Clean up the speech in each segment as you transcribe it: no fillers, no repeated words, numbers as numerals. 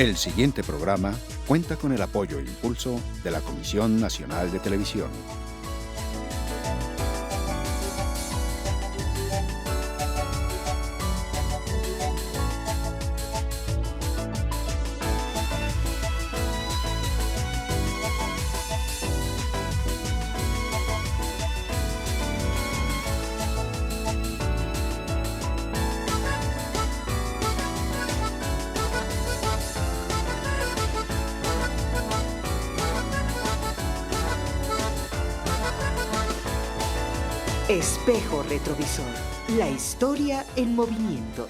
El siguiente programa cuenta con el apoyo e impulso de la Comisión Nacional de Televisión. Espejo retrovisor, la historia en movimiento.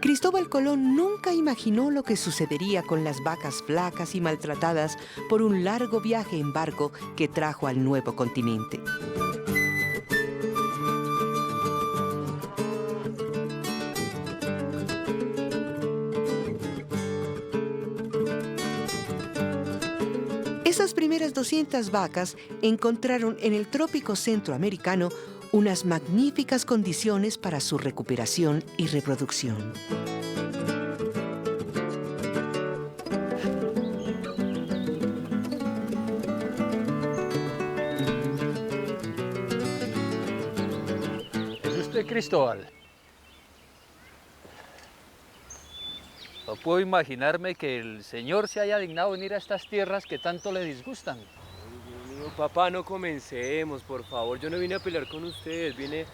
Cristóbal Colón nunca imaginó lo que sucedería con las vacas flacas y maltratadas por un largo viaje en barco que trajo al nuevo continente. Esas primeras 200 vacas encontraron en el trópico centroamericano unas magníficas condiciones para su recuperación y reproducción. ¿Es usted Cristóbal? No puedo imaginarme que el señor se haya dignado venir a estas tierras que tanto le disgustan. Ay, Dios mío, papá, no comencemos, por favor. Yo no vine a pelear con ustedes, vine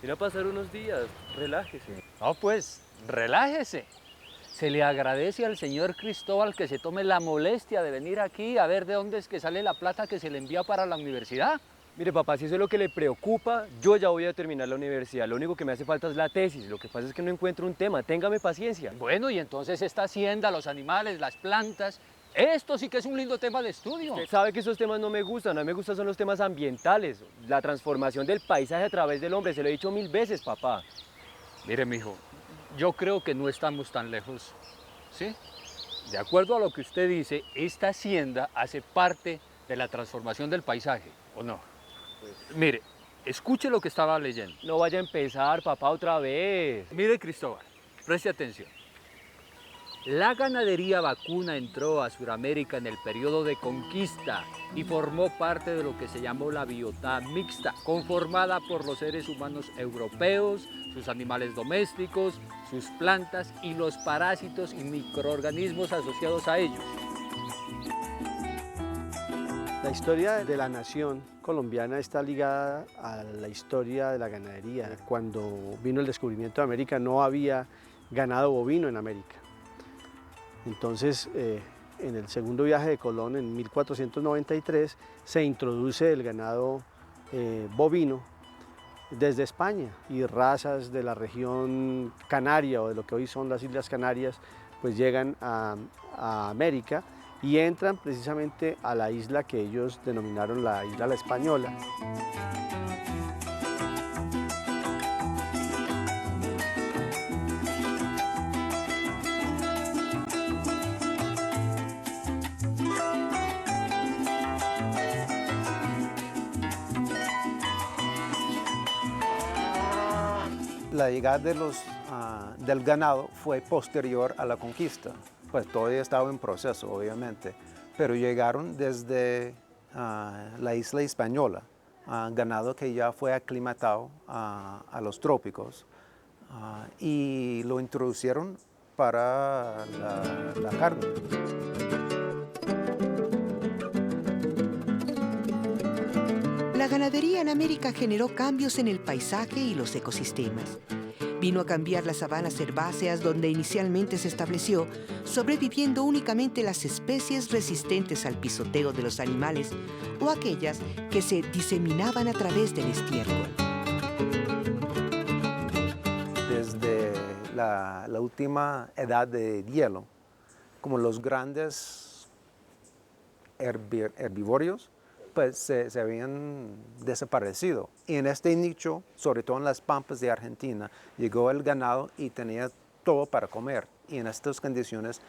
a pasar unos días. Relájese. No, pues, relájese. Se le agradece al señor Cristóbal que se tome la molestia de venir aquí a ver de dónde es que sale la plata que se le envía para la universidad. Mire, papá, si eso es lo que le preocupa, yo ya voy a terminar la universidad. Lo único que me hace falta es la tesis. Lo que pasa es que no encuentro un tema. Téngame paciencia. Bueno, y entonces esta hacienda, los animales, las plantas, esto sí que es un lindo tema de estudio. Usted sabe que esos temas no me gustan. A mí me gustan son los temas ambientales. La transformación del paisaje a través del hombre. Se lo he dicho 1000 veces, papá. Mire, mijo, yo creo que no estamos tan lejos, ¿sí? De acuerdo a lo que usted dice, esta hacienda hace parte de la transformación del paisaje, ¿o no? Mire, escuche lo que estaba leyendo. No vaya a empezar, papá, otra vez. Mire, Cristóbal, preste atención. La ganadería vacuna entró a Sudamérica en el periodo de conquista y formó parte de lo que se llamó la biota mixta, conformada por los seres humanos europeos, sus animales domésticos, sus plantas y los parásitos y microorganismos asociados a ellos. La historia de la nación colombiana está ligada a la historia de la ganadería. Cuando vino el descubrimiento de América no había ganado bovino en América. Entonces, en el segundo viaje de Colón, en 1493, se introduce el ganado bovino desde España, y razas de la región canaria o de lo que hoy son las Islas Canarias, pues llegan a América y entran precisamente a la isla que ellos denominaron la Isla La Española. La llegada del ganado fue posterior a la conquista, pues todavía estaba en proceso, obviamente, pero llegaron desde la isla española, ganado que ya fue aclimatado a los trópicos, y lo introducieron para la carne. La ganadería en América generó cambios en el paisaje y los ecosistemas. Vino a cambiar las sabanas herbáceas donde inicialmente se estableció, sobreviviendo únicamente las especies resistentes al pisoteo de los animales o aquellas que se diseminaban a través del estiércol. Desde la última edad de hielo, como los grandes herbívoros, pues se habían desaparecido. Y en este nicho, sobre todo en las pampas de Argentina, llegó el ganado y tenía todo para comer. Y en estas condiciones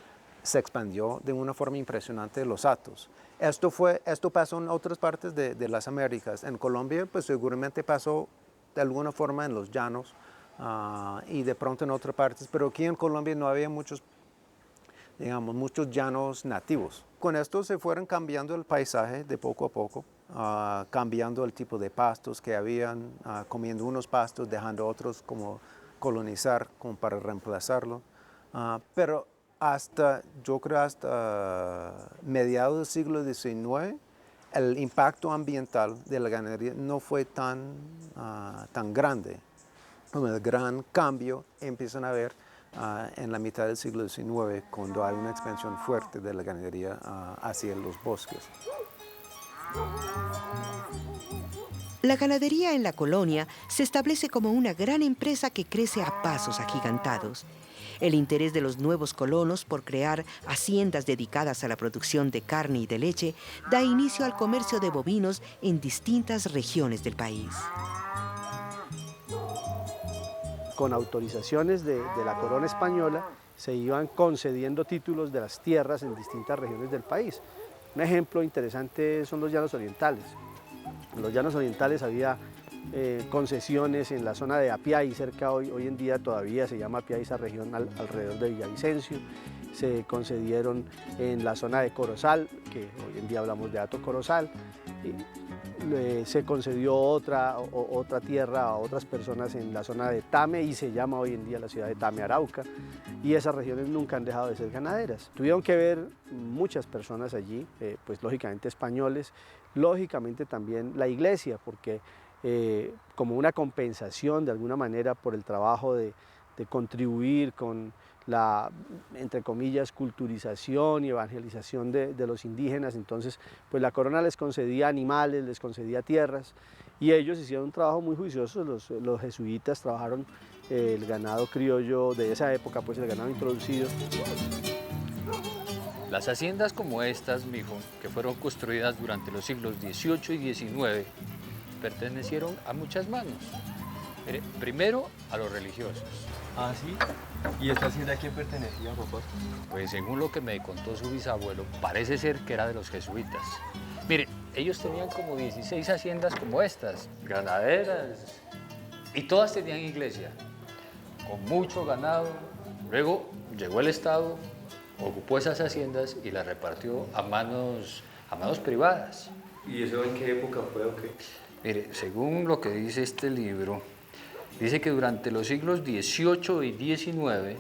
se expandió de una forma impresionante los hatos. Esto pasó en otras partes de las Américas. En Colombia, pues seguramente pasó de alguna forma en los llanos y de pronto en otras partes, pero aquí en Colombia no había muchos, digamos, muchos llanos nativos. Con esto se fueron cambiando el paisaje de poco a poco, cambiando el tipo de pastos que habían, comiendo unos pastos, dejando otros como colonizar, como para reemplazarlo. Pero yo creo hasta mediados del siglo XIX, el impacto ambiental de la ganadería no fue tan grande. El gran cambio empiezan a ver en la mitad del siglo XIX, cuando hay una expansión fuerte de la ganadería hacia los bosques. La ganadería en la colonia se establece como una gran empresa que crece a pasos agigantados. El interés de los nuevos colonos por crear haciendas dedicadas a la producción de carne y de leche da inicio al comercio de bovinos en distintas regiones del país. Con autorizaciones de la corona española se iban concediendo títulos de las tierras en distintas regiones del país. Un ejemplo interesante son los llanos orientales. En los llanos orientales había concesiones en la zona de Apiay, cerca hoy en día todavía se llama Apiay esa región alrededor de Villavicencio. Se concedieron en la zona de Corozal, que hoy en día hablamos de Hato Corozal. Se concedió otra tierra a otras personas en la zona de Tame y se llama hoy en día la ciudad de Tame, Arauca, y esas regiones nunca han dejado de ser ganaderas. Tuvieron que ver muchas personas allí, pues lógicamente españoles, lógicamente también la iglesia, porque como una compensación de alguna manera por el trabajo de contribuir con la, entre comillas, culturización y evangelización de los indígenas. Entonces, pues la corona les concedía animales, les concedía tierras, y ellos hicieron un trabajo muy juicioso. Los jesuitas trabajaron el ganado criollo de esa época, pues el ganado introducido. Las haciendas como estas, mijo, que fueron construidas durante los siglos XVIII y XIX, pertenecieron a muchas manos. Mire, primero a los religiosos. ¿Ah, sí? ¿Y esta hacienda a quién pertenecía, papá? Pues según lo que me contó su bisabuelo, parece ser que era de los jesuitas. Mire, ellos tenían como 16 haciendas como estas, ganaderas, y todas tenían iglesia, con mucho ganado. Luego llegó el Estado, ocupó esas haciendas y las repartió a manos privadas. ¿Y eso en qué época fue o qué? Mire, según lo que dice este libro, dice que durante los siglos XVIII y XIX,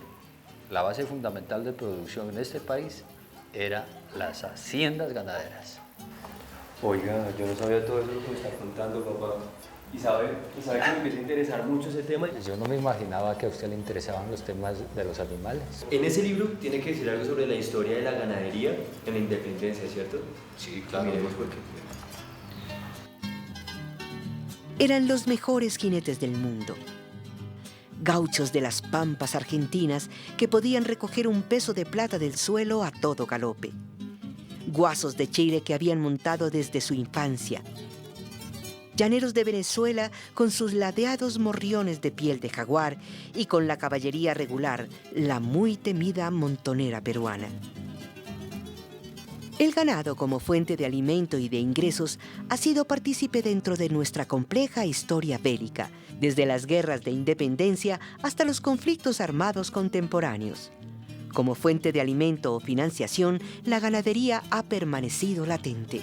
la base fundamental de producción en este país era las haciendas ganaderas. Oiga, yo no sabía todo eso lo que me está contando, papá. ¿Y sabe que me empieza a interesar mucho ese tema? Yo no me imaginaba que a usted le interesaban los temas de los animales. En ese libro tiene que decir algo sobre la historia de la ganadería en la independencia, ¿cierto? Sí, claro. Miremos por qué. Eran los mejores jinetes del mundo. Gauchos de las pampas argentinas que podían recoger un peso de plata del suelo a todo galope. Guasos de Chile que habían montado desde su infancia. Llaneros de Venezuela con sus ladeados morriones de piel de jaguar y con la caballería regular, la muy temida montonera peruana. El ganado como fuente de alimento y de ingresos ha sido partícipe dentro de nuestra compleja historia bélica, desde las guerras de independencia hasta los conflictos armados contemporáneos. Como fuente de alimento o financiación, la ganadería ha permanecido latente.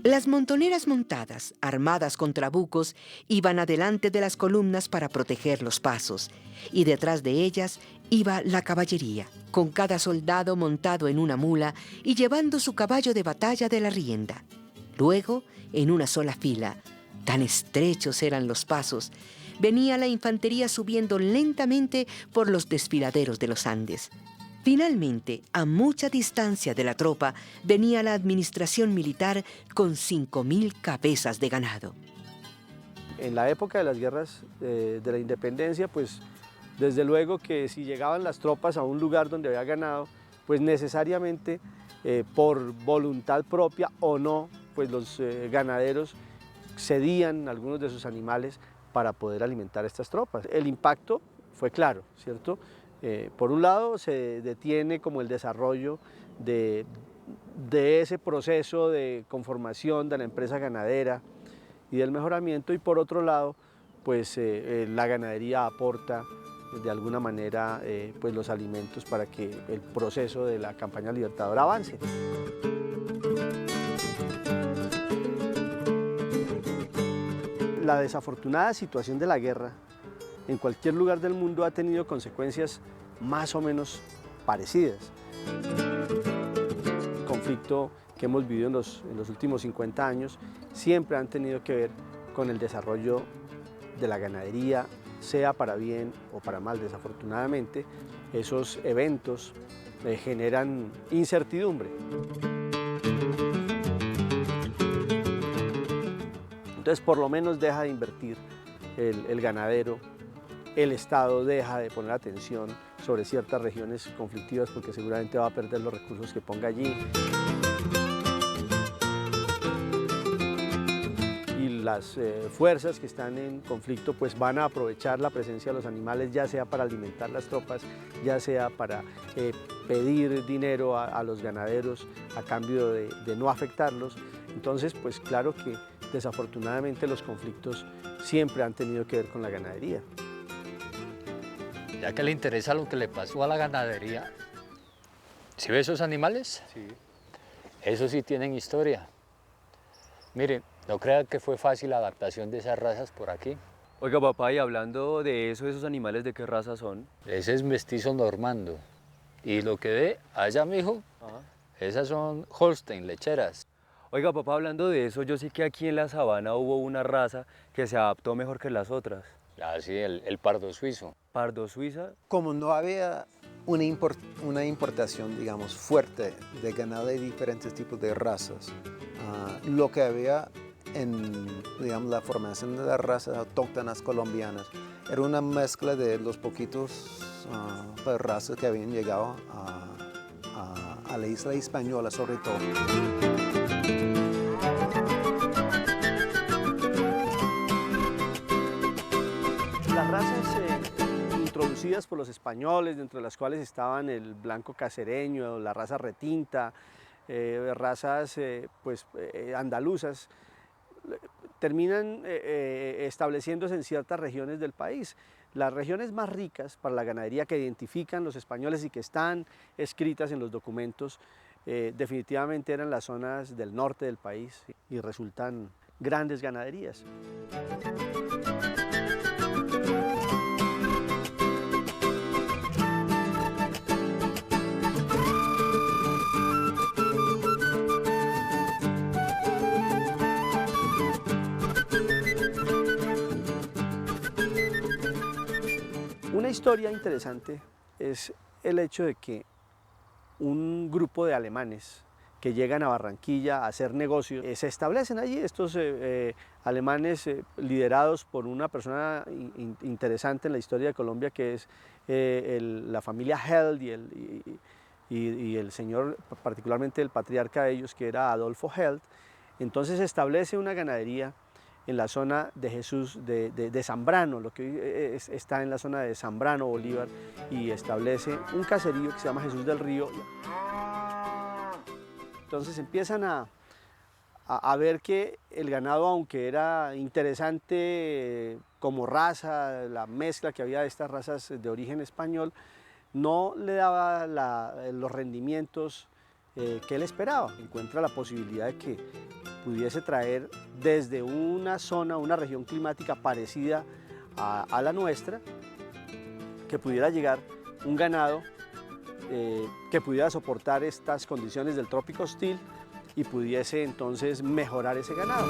Las montoneras montadas, armadas con trabucos, iban adelante de las columnas para proteger los pasos, y detrás de ellas iba la caballería, con cada soldado montado en una mula y llevando su caballo de batalla de la rienda. Luego, en una sola fila, tan estrechos eran los pasos, venía la infantería subiendo lentamente por los desfiladeros de los Andes. Finalmente, a mucha distancia de la tropa, venía la administración militar con 5.000 cabezas de ganado. En la época de las guerras de la independencia, pues desde luego que si llegaban las tropas a un lugar donde había ganado, pues necesariamente por voluntad propia o no, pues los ganaderos cedían algunos de sus animales para poder alimentar a estas tropas. El impacto fue claro, ¿cierto? Por un lado, se detiene como el desarrollo de ese proceso de conformación de la empresa ganadera y del mejoramiento, y por otro lado, pues la ganadería aporta de alguna manera pues los alimentos para que el proceso de la campaña libertadora avance. La desafortunada situación de la guerra en cualquier lugar del mundo ha tenido consecuencias más o menos parecidas. El conflicto que hemos vivido en los últimos 50 años siempre han tenido que ver con el desarrollo de la ganadería, sea para bien o para mal. Desafortunadamente, esos eventos generan incertidumbre. Entonces, por lo menos deja de invertir el ganadero, el Estado deja de poner atención sobre ciertas regiones conflictivas porque seguramente va a perder los recursos que ponga allí. Y las fuerzas que están en conflicto pues van a aprovechar la presencia de los animales, ya sea para alimentar las tropas, ya sea para pedir dinero a los ganaderos a cambio de no afectarlos. Entonces, pues claro que desafortunadamente los conflictos siempre han tenido que ver con la ganadería. Ya que le interesa lo que le pasó a la ganadería, ¿sí ve esos animales? Sí. Esos sí tienen historia. Mire, no crea que fue fácil la adaptación de esas razas por aquí. Oiga, papá, y hablando de eso, ¿esos animales de qué raza son? Ese es mestizo normando. Y lo que ve allá, mijo, esas son Holstein, lecheras. Oiga, papá, hablando de eso, yo sé que aquí en la sabana hubo una raza que se adaptó mejor que las otras. Ah, sí, el pardo suizo. ¿Pardo suiza? Como no había una importación, digamos, fuerte de ganado de diferentes tipos de razas, lo que había en, digamos, la formación de las razas autóctonas colombianas era una mezcla de los poquitos razas que habían llegado a la isla española, sobre todo. Las razas introducidas por los españoles, dentro de las cuales estaban el blanco cacereño, la raza retinta, razas andaluzas, terminan estableciéndose en ciertas regiones del país. Las regiones más ricas para la ganadería que identifican los españoles y que están escritas en los documentos definitivamente eran las zonas del norte del país y resultan grandes ganaderías. Una historia interesante es el hecho de que un grupo de alemanes que llegan a Barranquilla a hacer negocios, se establecen allí. Estos alemanes liderados por una persona interesante en la historia de Colombia, que es la familia Held y el señor, particularmente el patriarca de ellos, que era Adolfo Held. Entonces se establece una ganadería en la zona de Jesús de Zambrano, lo que hoy está en la zona de Zambrano, Bolívar, y establece un caserío que se llama Jesús del Río. Entonces empiezan a ver que el ganado, aunque era interesante como raza, la mezcla que había de estas razas de origen español, no le daba los rendimientos que él esperaba. Encuentra la posibilidad de que pudiese traer desde una zona, una región climática parecida a la nuestra, que pudiera llegar un ganado que pudiera soportar estas condiciones del trópico hostil y pudiese entonces mejorar ese ganado.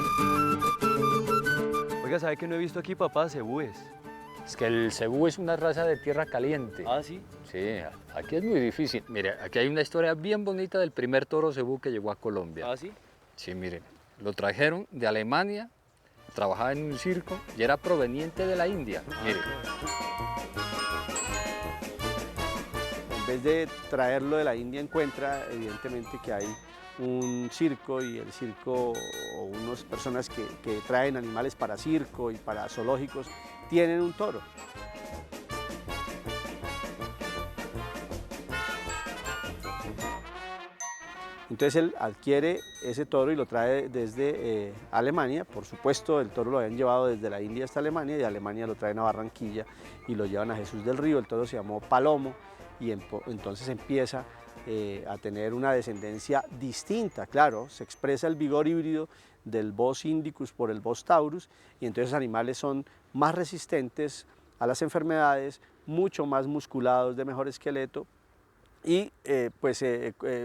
Oiga, ¿sabe que no he visto aquí, papá? Cebúes. Es que el cebú es una raza de tierra caliente. ¿Ah, sí? Sí, aquí es muy difícil. Mire, aquí hay una historia bien bonita del primer toro cebú que llegó a Colombia. ¿Ah, sí? Sí, miren, lo trajeron de Alemania, trabajaba en un circo y era proveniente de la India. Mire. En vez de traerlo de la India, encuentra evidentemente que hay un circo, y el circo, o unas personas que traen animales para circo y para zoológicos, tienen un toro. Entonces él adquiere ese toro y lo trae desde Alemania. Por supuesto, el toro lo habían llevado desde la India hasta Alemania, y de Alemania lo traen a Barranquilla y lo llevan a Jesús del Río. El toro se llamó Palomo y entonces empieza a tener una descendencia distinta. Claro, se expresa el vigor híbrido del Bos indicus por el Bos taurus, y entonces los animales son más resistentes a las enfermedades, mucho más musculados, de mejor esqueleto. Y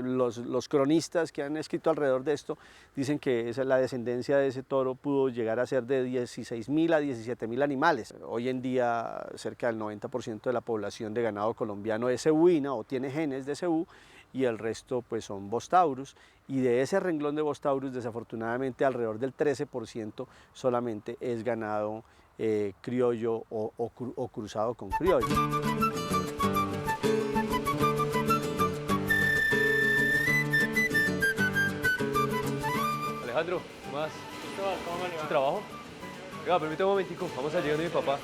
los cronistas que han escrito alrededor de esto dicen que la descendencia de ese toro pudo llegar a ser de 16.000 a 17.000 animales. Hoy en día cerca del 90% de la población de ganado colombiano es cebuina o tiene genes de cebú, y el resto pues son Bos taurus, y de ese renglón de Bos taurus desafortunadamente alrededor del 13% solamente es ganado criollo o cruzado con criollo. Alejandro, ¿qué más? ¿Cómo le va? ¿Su trabajo? Venga, permítame un momentico, vamos a llegar de mi papá.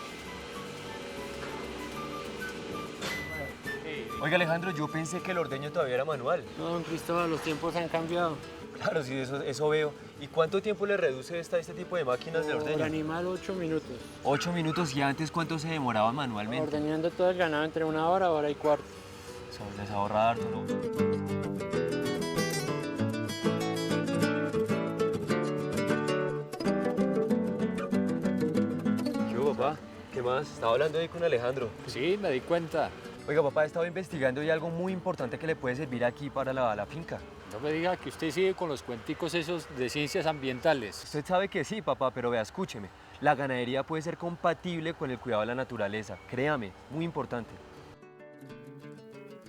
Oiga, Alejandro, yo pensé que el ordeño todavía era manual. No, don Cristóbal, los tiempos han cambiado. Claro, sí, eso veo. ¿Y cuánto tiempo le reduce este tipo de máquinas de ordeño? Por animal, 8 minutos. 8 minutos, ¿y antes cuánto se demoraba manualmente? Ordeñando todo el ganado entre 1 hora, hora y cuarto. Eso les ahorra harto, ¿no? Papá, ¿qué más? Estaba hablando ahí con Alejandro. Sí, me di cuenta. Oiga, papá, he estado investigando y algo muy importante que le puede servir aquí para la finca. No me diga que usted sigue con los cuenticos esos de ciencias ambientales. Usted sabe que sí, papá, pero vea, escúcheme. La ganadería puede ser compatible con el cuidado de la naturaleza. Créame, muy importante.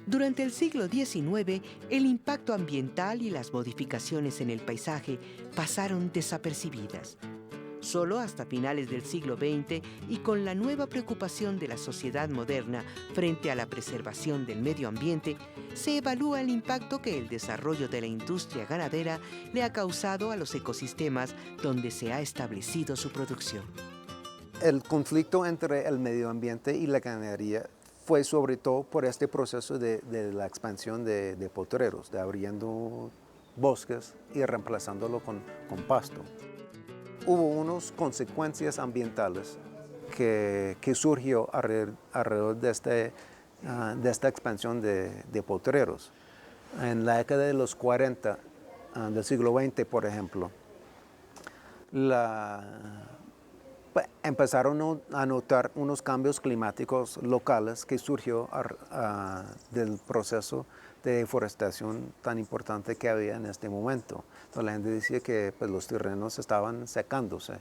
Durante el siglo XIX, el impacto ambiental y las modificaciones en el paisaje pasaron desapercibidas. Solo hasta finales del siglo XX, y con la nueva preocupación de la sociedad moderna frente a la preservación del medio ambiente, se evalúa el impacto que el desarrollo de la industria ganadera le ha causado a los ecosistemas donde se ha establecido su producción. El conflicto entre el medio ambiente y la ganadería fue sobre todo por este proceso de la expansión de potreros, de abriendo bosques y reemplazándolo con pasto. Hubo unas consecuencias ambientales que surgió alrededor de esta expansión de potreros. En la década de los 40 del siglo XX, por ejemplo, empezaron a notar unos cambios climáticos locales que surgió del proceso de deforestación tan importante que había en este momento. Entonces, la gente decía que pues, los terrenos estaban secándose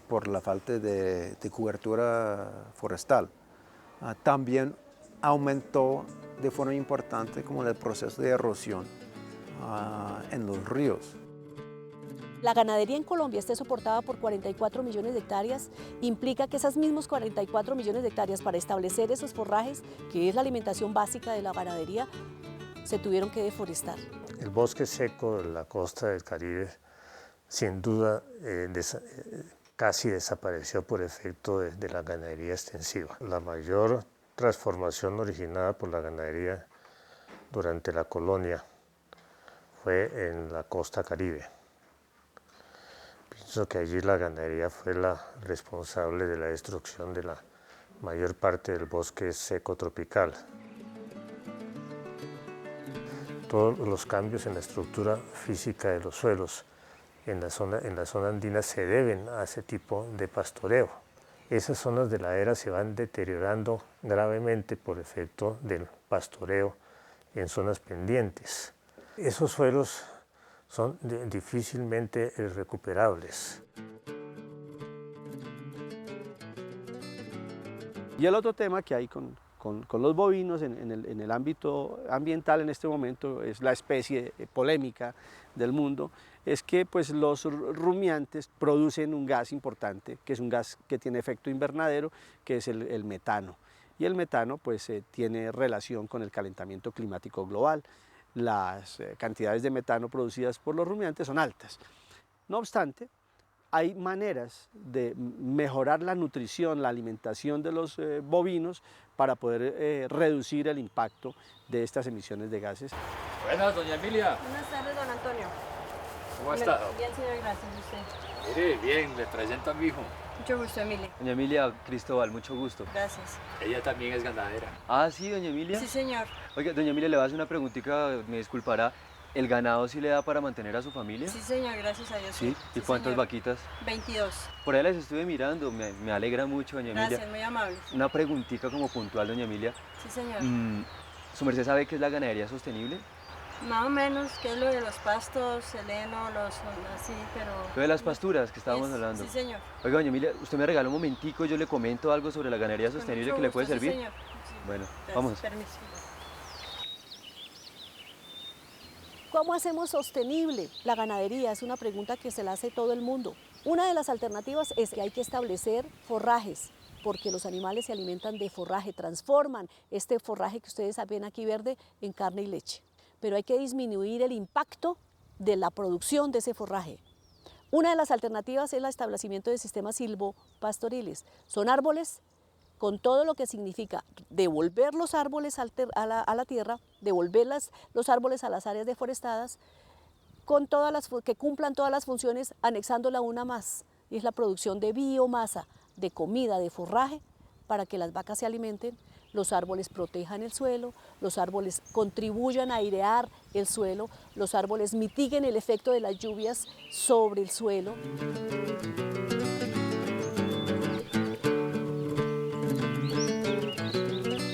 por la falta de cobertura forestal. También aumentó de forma importante como el proceso de erosión en los ríos. La ganadería en Colombia esté soportada por 44 millones de hectáreas, implica que esas mismas 44 millones de hectáreas para establecer esos forrajes, que es la alimentación básica de la ganadería, se tuvieron que deforestar. El bosque seco de la costa del Caribe, sin duda, casi desapareció por efecto de la ganadería extensiva. La mayor transformación originada por la ganadería durante la colonia fue en la costa Caribe. Pienso que allí la ganadería fue la responsable de la destrucción de la mayor parte del bosque seco tropical. Todos los cambios en la estructura física de los suelos en la zona andina se deben a ese tipo de pastoreo. Esas zonas de ladera se van deteriorando gravemente por efecto del pastoreo en zonas pendientes. Esos suelos son difícilmente recuperables. Y el otro tema que hay con los bovinos en el ámbito ambiental en este momento, es la especie polémica del mundo, es que pues, los rumiantes producen un gas importante, que es un gas que tiene efecto invernadero, que es el metano. Y el metano pues, tiene relación con el calentamiento climático global. Las cantidades de metano producidas por los rumiantes son altas. No obstante, hay maneras de mejorar la nutrición, la alimentación de los bovinos para poder reducir el impacto de estas emisiones de gases. Buenas, doña Emilia. Buenas tardes, don Antonio. ¿Cómo ha estado? Bien, señor, gracias. ¿Y usted? Mire, bien, le presento a mi hijo. Mucho gusto, Emilia. Doña Emilia, Cristóbal, mucho gusto. Gracias. Ella también es ganadera. Ah, sí, doña Emilia. Sí, señor. Oiga, doña Emilia, le voy a hacer una preguntita, me disculpará. ¿El ganado sí le da para mantener a su familia? Sí, señor, gracias a Dios. ¿Sí? ¿Y cuántas señor. vaquitas? 22. Por ahí las estuve mirando, me alegra mucho, doña Emilia. Gracias, muy amable. Una preguntita como puntual, doña Emilia. Sí, señor. ¿Su merced sabe qué es la ganadería sostenible? Más o menos, ¿qué es lo de los pastos, el heno, así, pero... Lo de las pasturas que estábamos hablando. Sí, señor. Oiga, doña Emilia, usted me regala un momentico, yo le comento algo sobre la ganadería sostenible Con que mucho le puede gusto, servir. Sí, señor. Sí. Bueno, Gracias, vamos. Permiso. ¿Cómo hacemos sostenible la ganadería? Es una pregunta que se la hace todo el mundo. Una de las alternativas es que hay que establecer forrajes, porque los animales se alimentan de forraje, transforman este forraje que ustedes ven aquí verde en carne y leche. Pero hay que disminuir el impacto de la producción de ese forraje. Una de las alternativas es el establecimiento de sistemas silvopastoriles. Son árboles con todo lo que significa devolver los árboles a la tierra, devolver los árboles a las áreas deforestadas, con que cumplan todas las funciones, anexándola una más, y es la producción de biomasa, de comida, de forraje, para que las vacas se alimenten, los árboles protejan el suelo, los árboles contribuyan a airear el suelo, los árboles mitiguen el efecto de las lluvias sobre el suelo.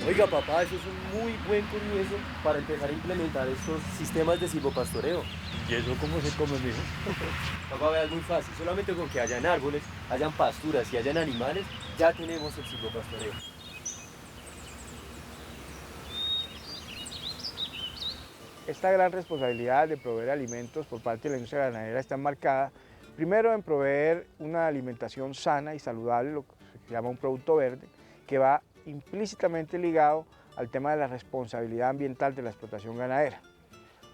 Oiga, papá, eso es un muy buen comienzo para empezar a implementar estos sistemas de silvopastoreo. ¿Y eso cómo se come, mijo? Papá, vea, es muy fácil. Solamente con que hayan árboles, hayan pasturas y hayan animales, ya tenemos el silvopastoreo. Esta gran responsabilidad de proveer alimentos por parte de la industria ganadera está marcada primero en proveer una alimentación sana y saludable, lo que se llama un producto verde, que va implícitamente ligado al tema de la responsabilidad ambiental de la explotación ganadera.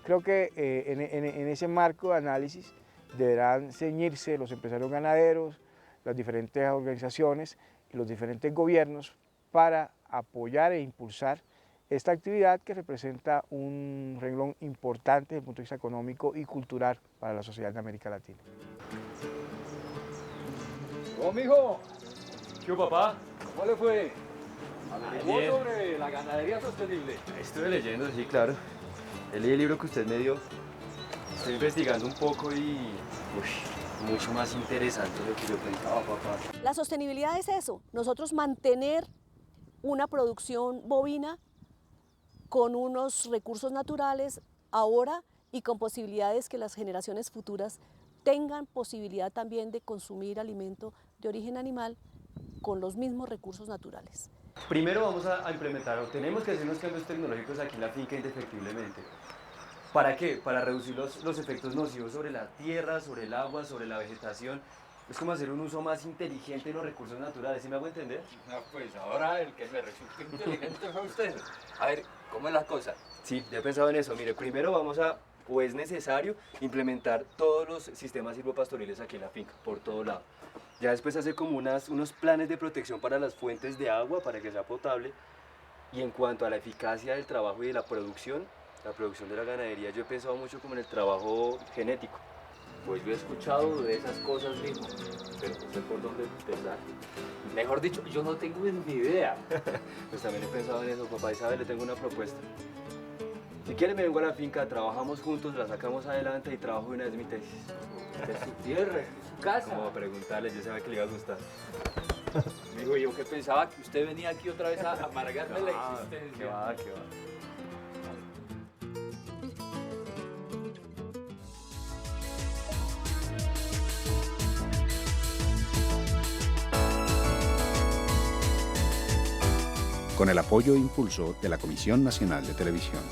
Creo que en ese marco de análisis deberán ceñirse los empresarios ganaderos, las diferentes organizaciones y los diferentes gobiernos para apoyar e impulsar esta actividad que representa un renglón importante desde el punto de vista económico y cultural para la sociedad de América Latina. ¡Oh, mijo! ¿Qué hubo, papá? ¿Cómo le fue? ¿Averiguó Bien. sobre la ganadería sostenible? Estuve leyendo, sí, claro. Leí el libro que usted me dio. Estoy investigando un poco y... mucho más interesante de lo que yo pensaba, papá. La sostenibilidad es eso, nosotros mantener una producción bovina con unos recursos naturales ahora y con posibilidades que las generaciones futuras tengan posibilidad también de consumir alimento de origen animal con los mismos recursos naturales. Primero vamos a implementar, o tenemos que hacer unos cambios tecnológicos aquí en la finca indefectiblemente. ¿Para qué? Para reducir los efectos nocivos sobre la tierra, sobre el agua, sobre la vegetación. Es como hacer un uso más inteligente de los recursos naturales, ¿sí me hago entender? No, pues ahora el que me resulta inteligente fue usted. A ver, ¿cómo es la cosa? Sí, ya he pensado en eso. Mire, primero vamos a, o es necesario, implementar todos los sistemas silvopastoriles aquí en la finca, por todo lado. Ya después hacer como unos planes de protección para las fuentes de agua, para que sea potable. Y en cuanto a la eficacia del trabajo y de la producción de la ganadería, yo he pensado mucho como en el trabajo genético. Pues yo he escuchado de esas cosas, mijo, pero no sé por dónde empezar. Mejor dicho, yo no tengo ni idea. Pues también he pensado en eso, papá, y sabe, le tengo una propuesta. Si quiere me vengo a la finca, trabajamos juntos, la sacamos adelante y trabajo una vez mi tesis. De su tierra, de su casa. Como a preguntarle, yo sabía que le iba a gustar. Mijo, yo que pensaba que usted venía aquí otra vez a amargarme la existencia. Qué va, qué va. Con el apoyo e impulso de la Comisión Nacional de Televisión.